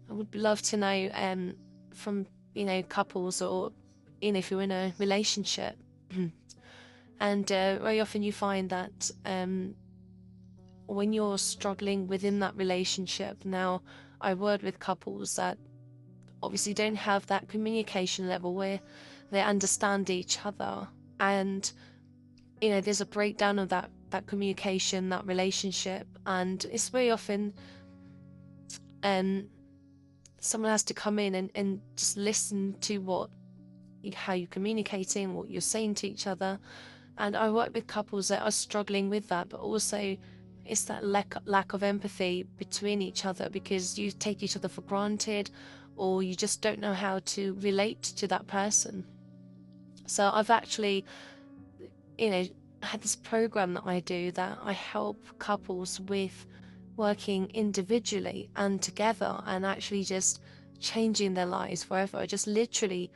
I would love to know from couples, or if you're in a relationship, and very often you find that when you're struggling within that relationship. Now, I work with couples that obviously don't have that communication level where they understand each other, and there's a breakdown of that communication, that relationship, and it's very often um someone has to come in and just listen to how you're communicating, what you're saying to each other. And I work with couples that are struggling with that, but also it's that lack of empathy between each other, because you take each other for granted, or you just don't know how to relate to that person. So I've actually, you know, had this program that I do, that I help couples with working individually and together, and actually just changing their lives forever. Just literally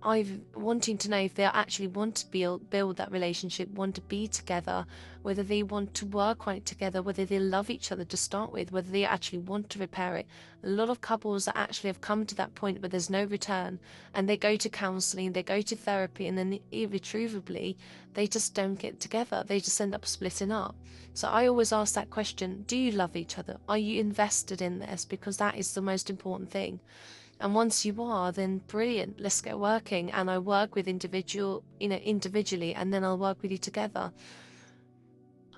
I've wanting to know if they actually want to build that relationship, want to be together, whether they want to work on it together, whether they love each other to start with, whether they actually want to repair it. A lot of couples that actually have come to that point where there's no return, and they go to counseling, they go to therapy, and then irretrievably they just don't get together. They just end up splitting up. So I always ask that question: do you love each other? Are you invested in this? Because that is the most important thing. And once you are, then brilliant, let's get working. And I work with individually, and then I'll work with you together.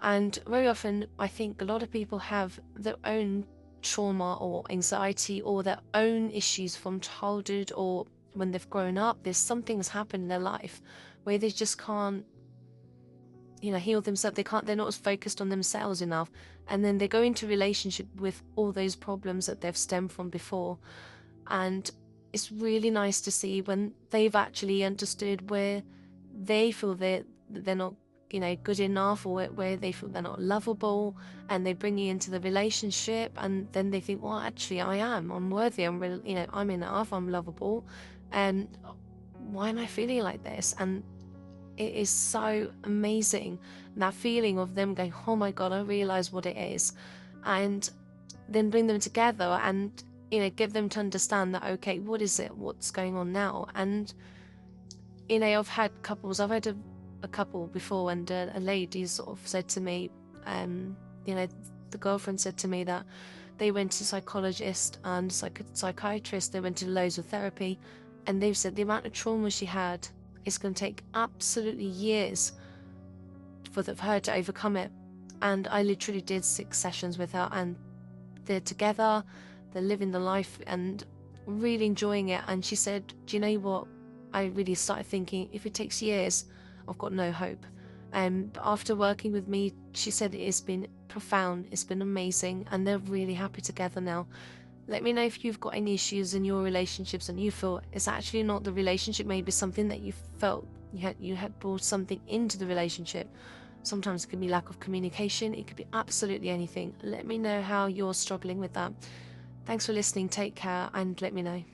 And very often, I think a lot of people have their own trauma or anxiety, or their own issues from childhood, or when they've grown up. There's something that's happened in their life where they just can't, heal themselves. They're not as focused on themselves enough. And then they go into relationship with all those problems that they've stemmed from before. And it's really nice to see when they've actually understood where they feel they're not, good enough, or where they feel they're not lovable, and they bring you into the relationship, and then they think, well, actually, I'm worthy, I'm really, I'm enough, I'm lovable, and why am I feeling like this? And it is so amazing, that feeling of them going, oh my God, I realize what it is. And then bring them together, and give them to understand that, okay, what is it, what's going on now? And I've had a couple before, and a lady sort of said to me, you know the girlfriend said to me that they went to psychologist and psychiatrist, they went to loads of therapy, and they've said the amount of trauma she had is going to take absolutely years for her to overcome it. And I literally did 6 sessions with her, and they're together, they're living the life and really enjoying it. And she said, do you know what? I really started thinking, if it takes years, I've got no hope. But after working with me, she said it has been profound, it's been amazing, and they're really happy together now. Let me know if you've got any issues in your relationships and you feel it's actually not the relationship, maybe something that you felt you had brought something into the relationship. Sometimes it can be lack of communication, it could be absolutely anything. Let me know how you're struggling with that. Thanks for listening, take care, and let me know.